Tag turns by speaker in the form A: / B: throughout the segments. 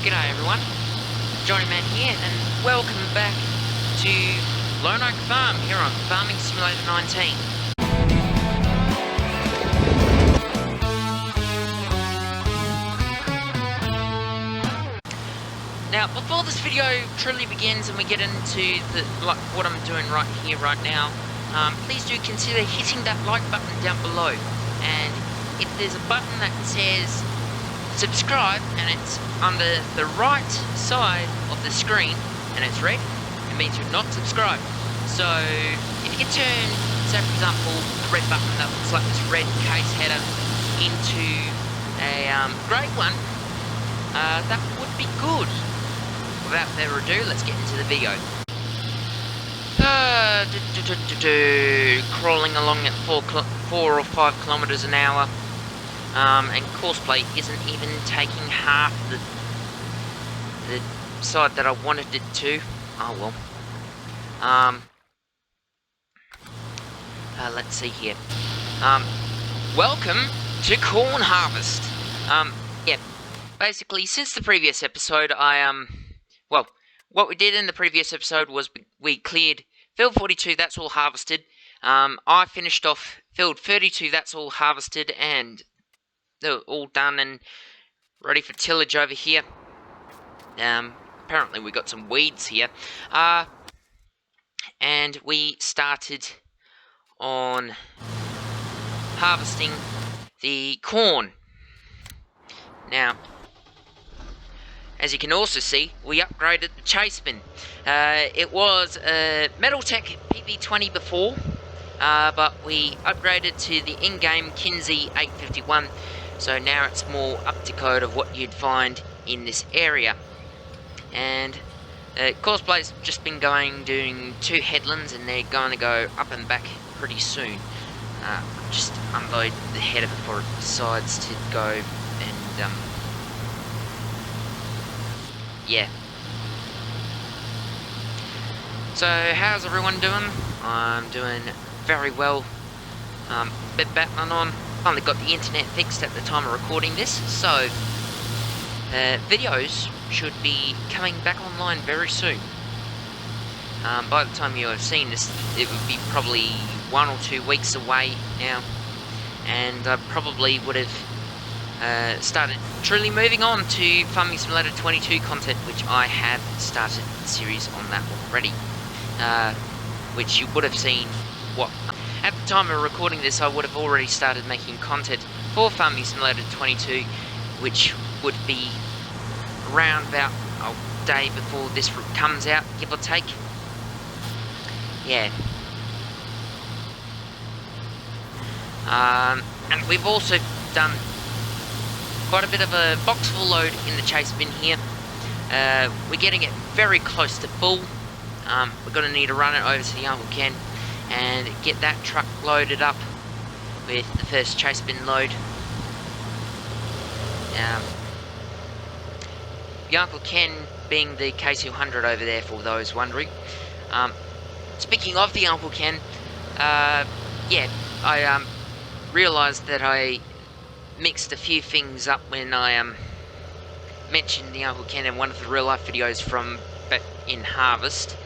A: G'day everyone, Johnny Man here, and welcome back to Lone Oak Farm here on Farming Simulator 19. Now, before this video truly begins and we get into what I'm doing right here, right now, please do consider hitting that like button down below. And if there's a button that says subscribe and it's under the right side of the screen and it's red, it means you're not subscribed. So if you can turn, say for example, the red button that looks like this red case header into a grey one, that would be good. Without further ado, let's get into the video. Crawling along at 4 or 5 kilometers an hour. And courseplay isn't even taking half the side that I wanted it to. Oh well. Let's see here. Welcome to corn harvest. Yeah. Basically, since the previous episode, well, what we did in the previous episode was we cleared field 42. That's all harvested. I finished off field 32. That's all harvested, and they're all done and ready for tillage over here. Apparently we got some weeds here. And we started on harvesting the corn. Now, as you can also see, we upgraded the chase bin. It was a Metaltech PB20 before, but we upgraded to the in-game Kinsey 851. So now it's more up to code of what you'd find in this area. And Coursplay's just been doing 2 headlands, and they're going to go up and back pretty soon. Just unload the header before it decides to go, and yeah. So how's everyone doing? I'm doing very well. Bit battling on. Finally got the internet fixed at the time of recording this, so videos should be coming back online very soon. By the time you have seen this, it would be probably 1 or 2 weeks away now, and I probably would have started truly moving on to Farming Simulator 22 content, which I have started the series on that already, which you would have seen. At the time of recording this, I would have already started making content for Farming Simulator 22, which would be around about a day before this comes out, give or take. Yeah. And we've also done quite a bit of a box full load in the chase bin here. We're getting it very close to full. We're going to need to run it over to the Uncle Ken and get that truck loaded up with the first chase bin load. The Uncle Ken being the KC100 over there, for those wondering. Speaking of the Uncle Ken, yeah, I realised that I mixed a few things up when I mentioned the Uncle Ken in one of the real life videos from back in Harvest,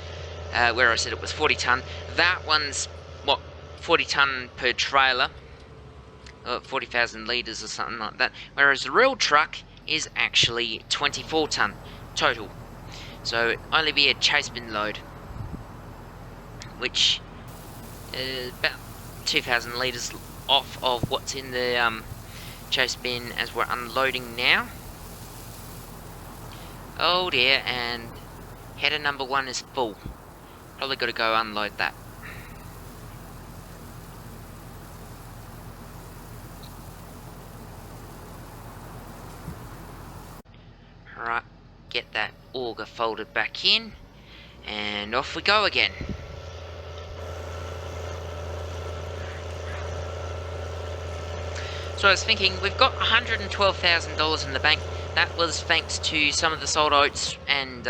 A: where I said it was 40 tonne. That one's, what, 40 tonne per trailer, 40,000 litres or something like that, whereas the real truck is actually 24 tonne total. So it'd only be a chase bin load, which is about 2,000 litres off of what's in the chase bin as we're unloading now. Oh dear, and header number 1 is full. Probably got to go unload that. Alright, get that auger folded back in, and off we go again. So I was thinking, we've got $112,000 in the bank. That was thanks to some of the sold oats and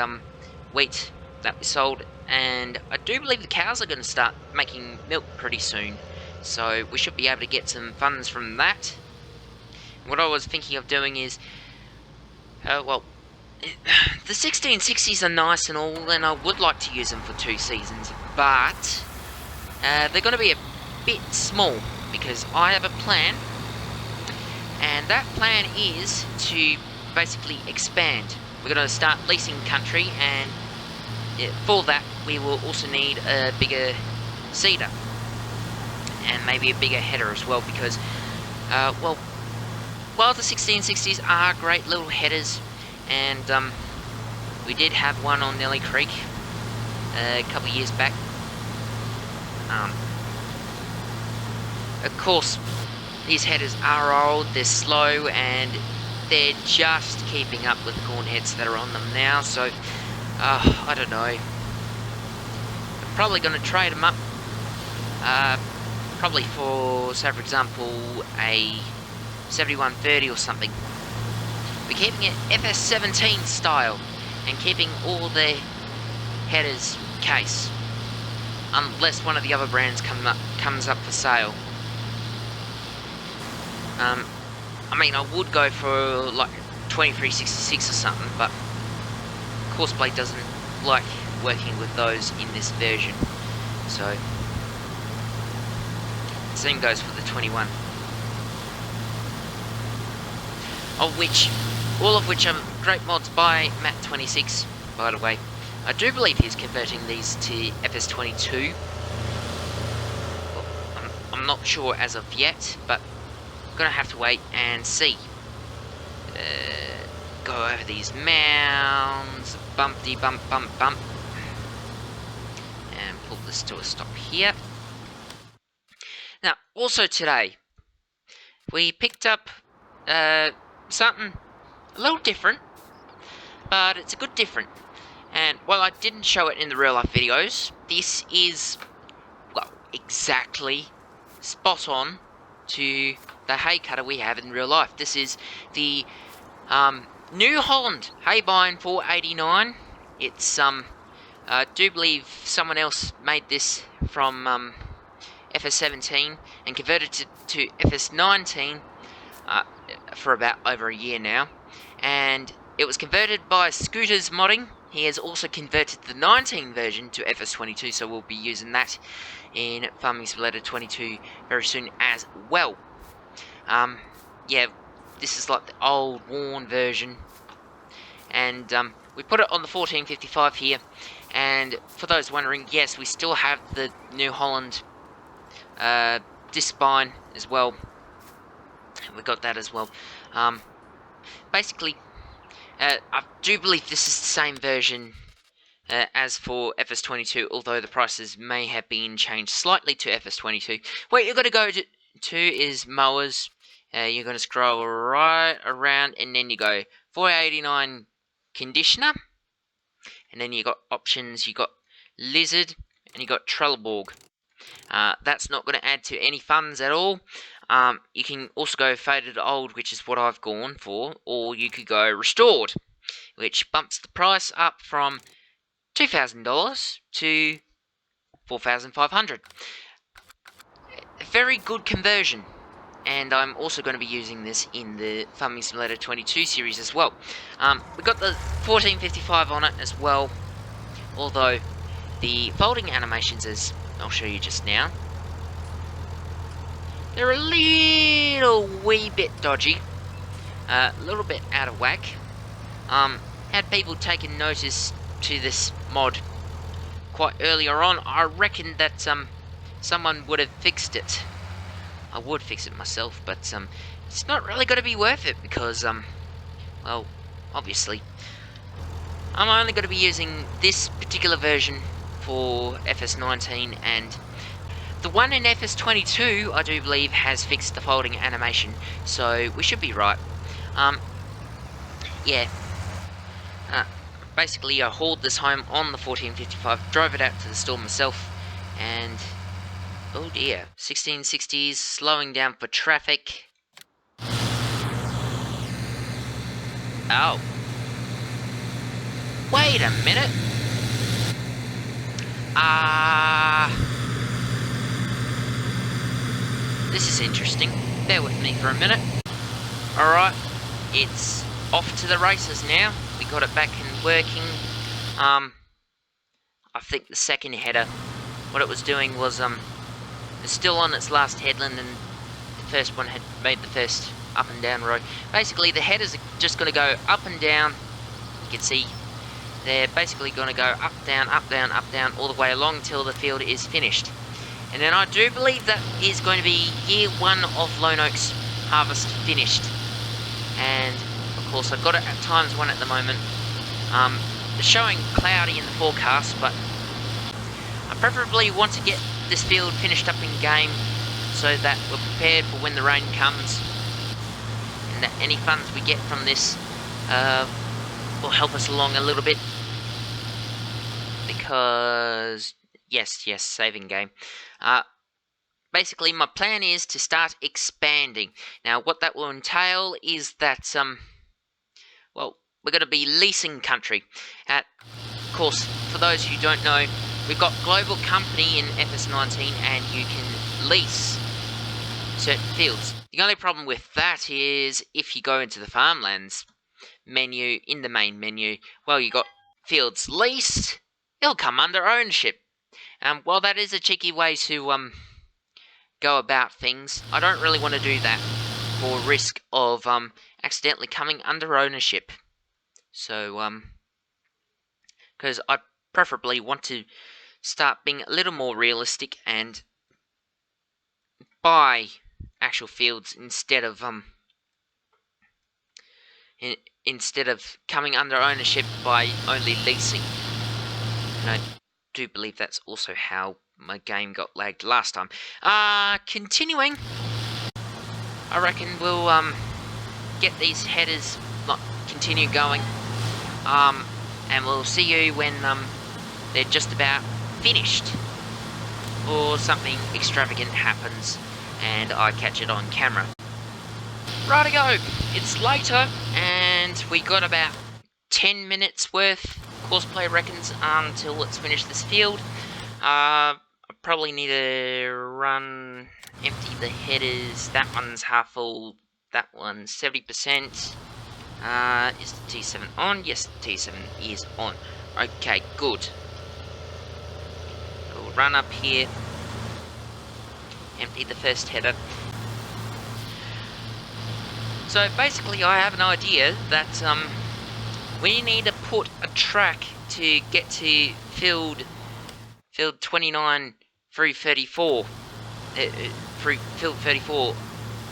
A: wheat that we sold, and I do believe the cows are going to start making milk pretty soon, so we should be able to get some funds from that. What I was thinking of doing is, well, the 1660s are nice and all, and I would like to use them for 2 seasons, but they're going to be a bit small because I have a plan, and that plan is to basically expand. We're going to start leasing country, and for that we will also need a bigger seeder and maybe a bigger header as well, because well, while the 1660s are great little headers, and we did have one on Nelly Creek a couple of years back, of course these headers are old, they're slow, and they're just keeping up with the corn heads that are on them now, so I don't know. I'm probably going to trade them up, probably for, say for example, a 7130 or something. We're keeping it FS17 style and keeping all the headers case, unless one of the other brands comes up for sale. I mean, I would go for like 2366 or something, but Courseplay doesn't like working with those in this version, so the same goes for the 21. All of which are great mods by Matt26, by the way. I do believe he's converting these to FS22. Well, I'm not sure as of yet, but I'm gonna have to wait and see. Go over these mounds, bumpty bump bump bump, and pull this to a stop here. Now, also today, we picked up something a little different, but it's a good different. And while I didn't show it in the real life videos, this is, well, exactly spot on to the hay cutter we have in real life. This is the New Holland Haybine 489. It's I do believe someone else made this from FS17 and converted it to FS19 for about over a year now, and it was converted by Scooters Modding. He has also converted the 19 version to FS22, so we'll be using that in Farming Simulator 22 very soon as well. Yeah, this is like the old worn version, and we put it on the 1455 here. And for those wondering, yes, we still have the New Holland disc spine as well. We got that as well. Basically, I do believe this is the same version as for FS22, although the prices may have been changed slightly to FS22. What you're going to go to is mowers. You're going to scroll right around, and then you go 489 conditioner, and then you got options. You got lizard, and you got Trelleborg. That's not going to add to any funds at all. You can also go faded old, which is what I've gone for, or you could go restored, which bumps the price up from $2,000 to $4,500. A very good conversion, and I'm also going to be using this in the Farming Simulator 22 series as well. We've got the 1455 on it as well, although the folding animations, as I'll show you just now, they're a little wee bit dodgy, a little bit out of whack. Had people taken notice to this mod quite earlier on, I reckon that someone would have fixed it. I would fix it myself, but it's not really going to be worth it because, well, obviously, I'm only going to be using this particular version for FS19, and the one in FS22, I do believe, has fixed the folding animation, so we should be right. Yeah. Basically, I hauled this home on the 1455, drove it out to the store myself, and oh dear, 1660s, slowing down for traffic. Oh. Wait a minute. This is interesting. Bear with me for a minute. Alright, it's off to the races now. we got it back and working. I think the second header, what it was doing was it's still on its last headland, and the first one had made the first up and down row. Basically, the headers are just going to go up and down. You can see they're basically going to go up, down, all the way along till the field is finished. And then I do believe that is going to be year 1 of Lone Oak's harvest finished. And of course, I've got it at ×1 at the moment. It's showing cloudy in the forecast, but I preferably want to get this field finished up in game so that we're prepared for when the rain comes, and that any funds we get from this will help us along a little bit, because yes, saving game. Basically, my plan is to start expanding. Now, what that will entail is that well, we're going to be leasing country. Of course, for those who don't know, we've got Global Company in FS19, and you can lease certain fields. The only problem with that is if you go into the farmlands menu, in the main menu, well, you got fields leased, it'll come under ownership. While that is a cheeky way to go about things, I don't really want to do that for risk of accidentally coming under ownership. So, because I preferably want to start being a little more realistic and buy actual fields instead of coming under ownership by only leasing. And I do believe that's also how my game got lagged last time. Continuing, I reckon we'll get these headers continue going, and we'll see you when they're just about finished, or something extravagant happens and I catch it on camera. Righty-go, it's later, and we got about 10 minutes worth, Courseplay reckons, until it's finished this field. I probably need to empty the headers. That one's half full, that one's 70%. Is the T7 on? Yes, the T7 is on. Okay, good. We'll run up here, empty the first header. So basically, I have an idea that we need to put a track to get to field 29 through 34, through field 34,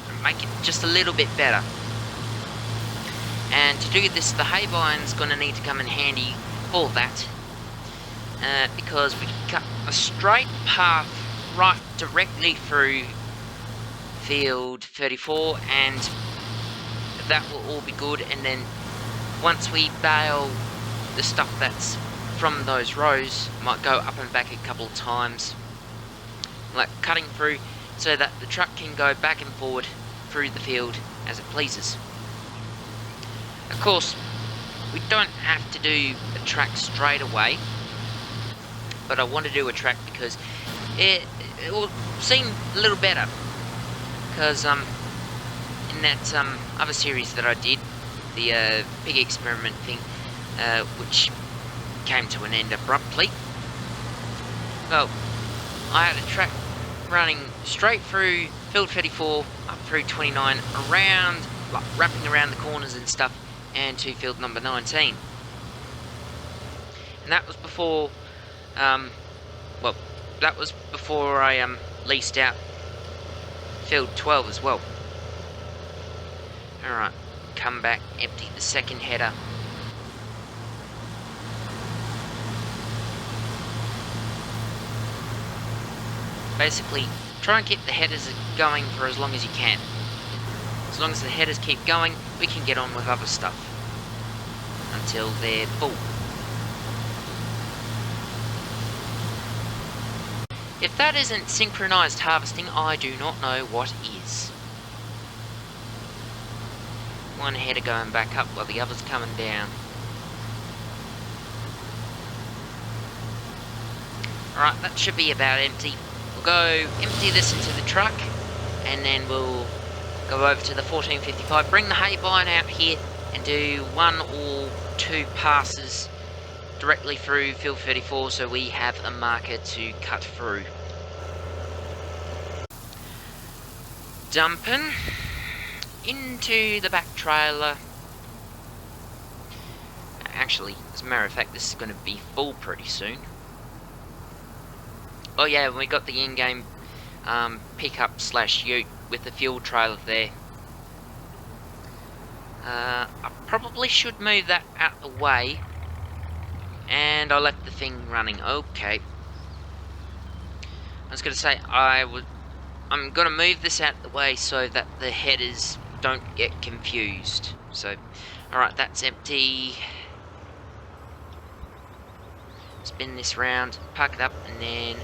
A: and make it just a little bit better. And to do this, the Haybine's going to need to come in handy for that, because we can cut a straight path right directly through field 34, and that will all be good. And then once we bale the stuff that's from those rows, might go up and back a couple of times, like cutting through, so that the truck can go back and forward through the field as it pleases. Of course, we don't have to do a track straight away, but I want to do a track because it will seem a little better, because in that other series that I did, the pig experiment thing, which came to an end abruptly, well, I had a track running straight through field 34 up through 29, around, like wrapping around the corners and stuff, and to field number 19. And that was before well, that was before I leased out field 12 as well. Alright, come back, empty the second header. Basically, try and keep the headers going for as long as you can. As long as the headers keep going, we can get on with other stuff until they're full. If that isn't synchronized harvesting, I do not know what is. One header going back up while the other's coming down. Alright, that should be about empty. We'll go empty this into the truck, and then we'll go over to the 1455, bring the Haybine out here, and do 1 or 2 passes directly through field 34 so we have a marker to cut through. Dumping into the back trailer. Actually, as a matter of fact, this is going to be full pretty soon. Oh yeah, we got the in-game pickup / ute with the fuel trailer there. I probably should move that out the way, and I left the thing running. Okay. I was going to say, I'm going to move this out the way so that the headers don't get confused. So, alright, that's empty. Spin this round, park it up, and then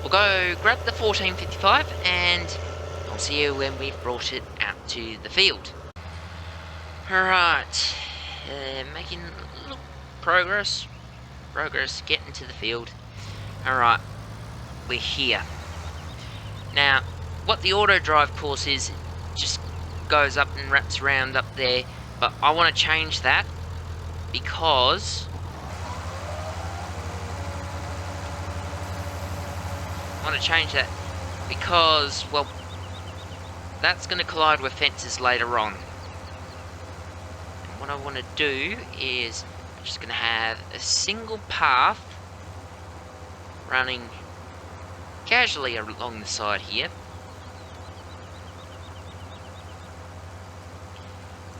A: we'll go grab the 1455, and I'll see you when we've brought it out to the field. Alright, making a little progress, getting to the field. Alright, we're here. Now, what the auto drive course is, just goes up and wraps around up there, but I want to change that because well, that's going to collide with fences later on. And what I want to do is, I'm just going to have a single path running casually along the side here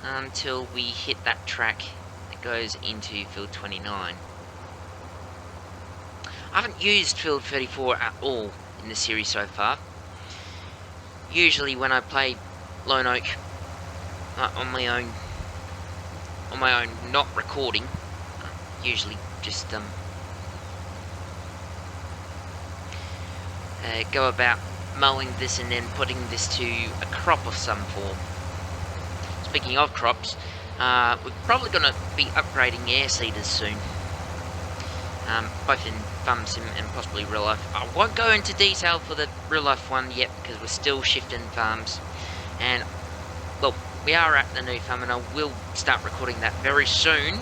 A: until we hit that track that goes into field 29. I haven't used field 34 at all in the series so far. Usually when I play Lone Oak on my own, not recording, usually just go about mowing this and then putting this to a crop of some form. Speaking of crops, we're probably going to be upgrading air seeders soon, both in Farm Sim and possibly real life. I won't go into detail for the real life one yet because we're still shifting farms, and well, we are at the new farm and I will start recording that very soon.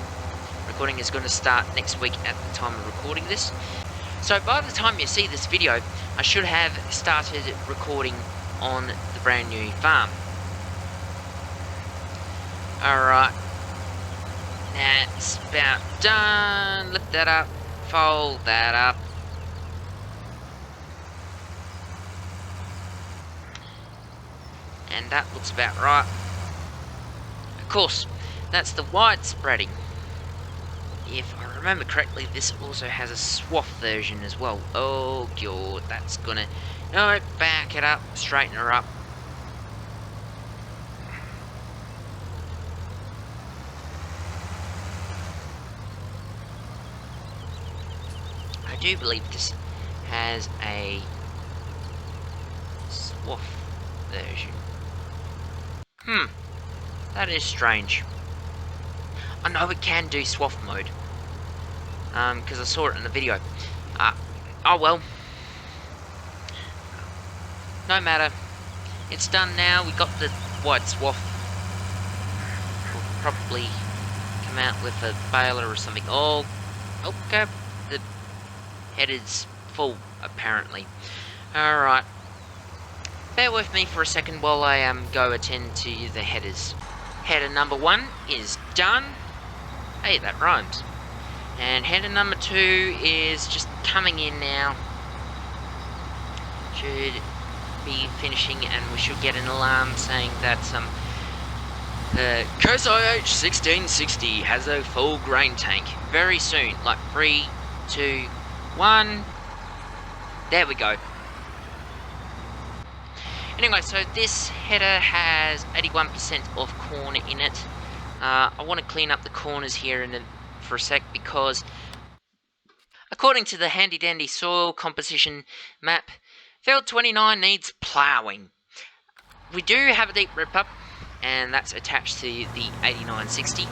A: Recording is going to start next week at the time of recording this. So by the time you see this video, I should have started recording on the brand new farm. Alright, that's about done. Lift that up, fold that up. And that looks about right. Of course, that's the wide spreading. If I remember correctly, this also has a swath version as well. Oh god, that's gonna... No, back it up, straighten her up. I do believe this has a swath version. That is strange. I know it can do swath mode, because I saw it in the video. Oh well. No matter. It's done now. We got the wide swath. We'll probably come out with a baler or something. Oh, okay. The head is full, apparently. Alright. Bear with me for a second while I go attend to the headers. Header number 1 is done. Hey, that rhymes. And header number 2 is just coming in now. Should be finishing, and we should get an alarm saying that Cos IH 1660 has a full grain tank very soon. Like 3, 2, 1. There we go. Anyway, so this header has 81% of corn in it. I want to clean up the corners here for a sec, because according to the handy dandy soil composition map, field 29 needs ploughing. We do have a deep rip up, and that's attached to the 8960,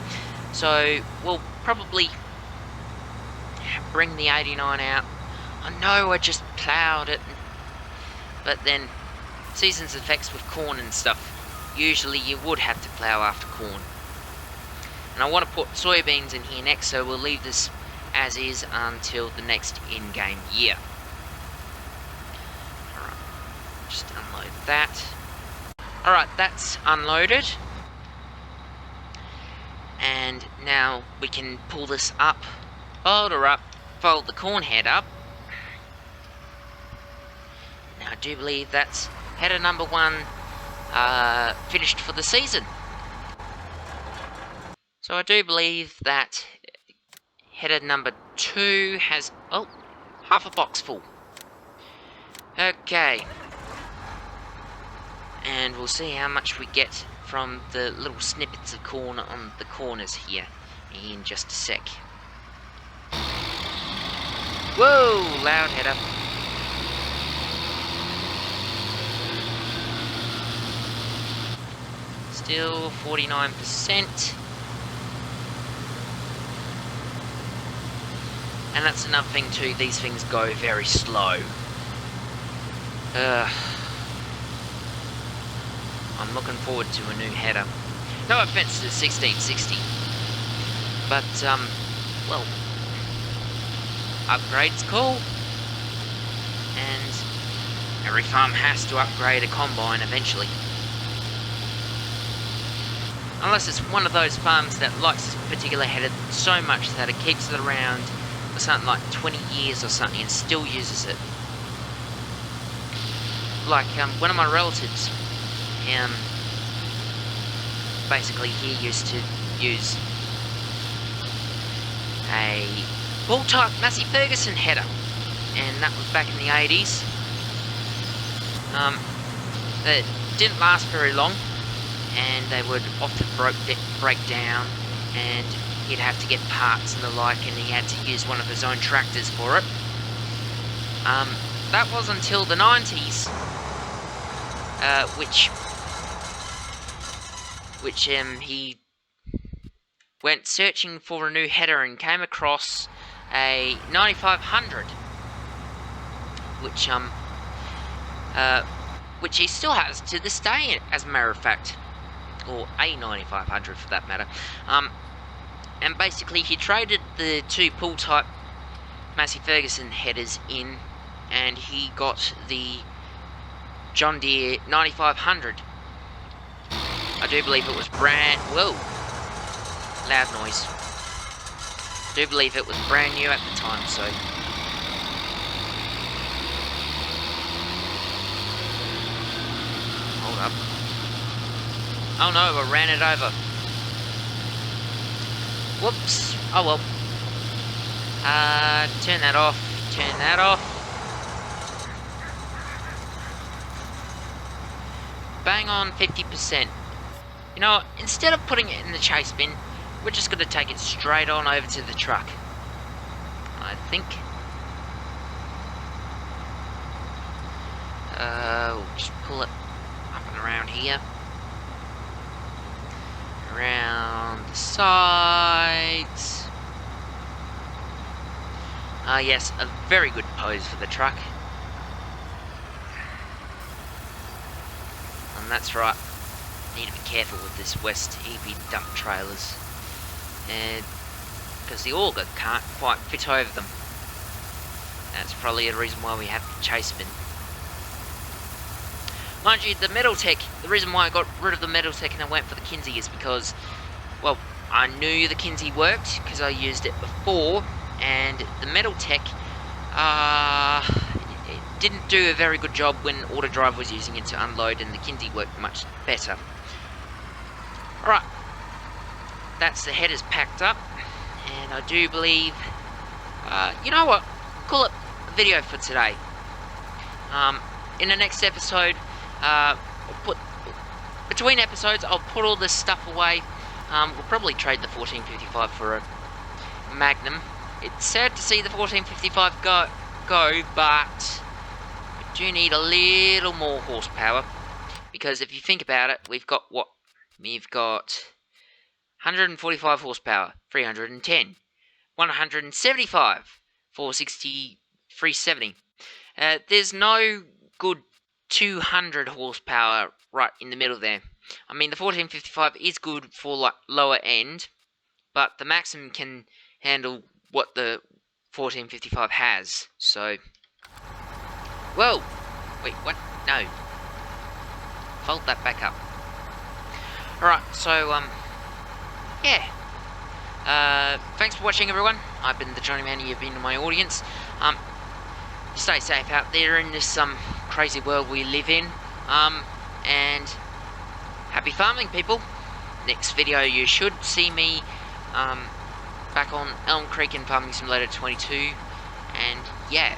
A: so we'll probably bring the 89 out. I know I just ploughed it, but then season's effects with corn and stuff, usually you would have to plough after corn. And I want to put soybeans in here next, so we'll leave this as is until the next in-game year. Alright, just unload that. Alright, that's unloaded. And now we can pull this up, fold her up, fold the corn head up. Now I do believe that's header number 1 finished for the season. So I do believe that header number 2 has, oh, half a box full. Okay. And we'll see how much we get from the little snippets of corn on the corners here in just a sec. Whoa, loud header. Still 49%. And that's another thing too, these things go very slow. I'm looking forward to a new header. No offense to the 1660. But, well, upgrade's cool. And every farm has to upgrade a combine eventually. Unless it's one of those farms that likes this particular header so much that it keeps it around for something like 20 years or something and still uses it. Like, one of my relatives, basically he used to use a bull-type Massey Ferguson header, and that was back in the 80s. It didn't last very long, and they would often break down, and he'd have to get parts and the like, and he had to use one of his own tractors for it. That was until the 90s, which he went searching for a new header and came across a 9500, which he still has to this day, as a matter of fact, or a 9500 for that matter. And basically he traded the 2 pull type Massey Ferguson headers in, and he got the John Deere 9500. I do believe it was whoa, loud noise. I do believe it was brand new at the time, so. Hold up. Oh no, I ran it over. Whoops. Oh well. Turn that off. Turn that off. Bang on 50%. You know, instead of putting it in the chase bin, we're just going to take it straight on over to the truck, I think. We'll just pull it up and around here. Around the sides. Yes, a very good pose for the truck. And that's right. Need to be careful with this West EP dump trailers, because the auger can't quite fit over them. That's probably the reason why we have the chase bin. Mind you, the Metaltech, the reason why I got rid of the Metaltech and I went for the Kinsey is because, well, I knew the Kinsey worked because I used it before, and the Metaltech it didn't do a very good job when Autodrive was using it to unload, and the Kinsey worked much better. Alright, that's the headers packed up, and I do believe, you know what, call it a video for today. In the next episode, between episodes, I'll put all this stuff away. We'll probably trade the 1455 for a Magnum. It's sad to see the 1455 go, but we do need a little more horsepower, because if you think about it, we've got what? We've got 145 horsepower, 310, 175, 460, 370. There's no good 200 horsepower right in the middle there. I mean, the 1455 is good for like lower end, but the maximum can handle what the 1455 has. So, whoa, wait, what? No, fold that back up. Alright, so, yeah. Thanks for watching, everyone. I've been the Johnny Man, you've been in my audience. Stay safe out there in this, crazy world we live in. And happy farming, people. Next video, you should see me, back on Elm Creek and Farming Simulator 22. And, yeah.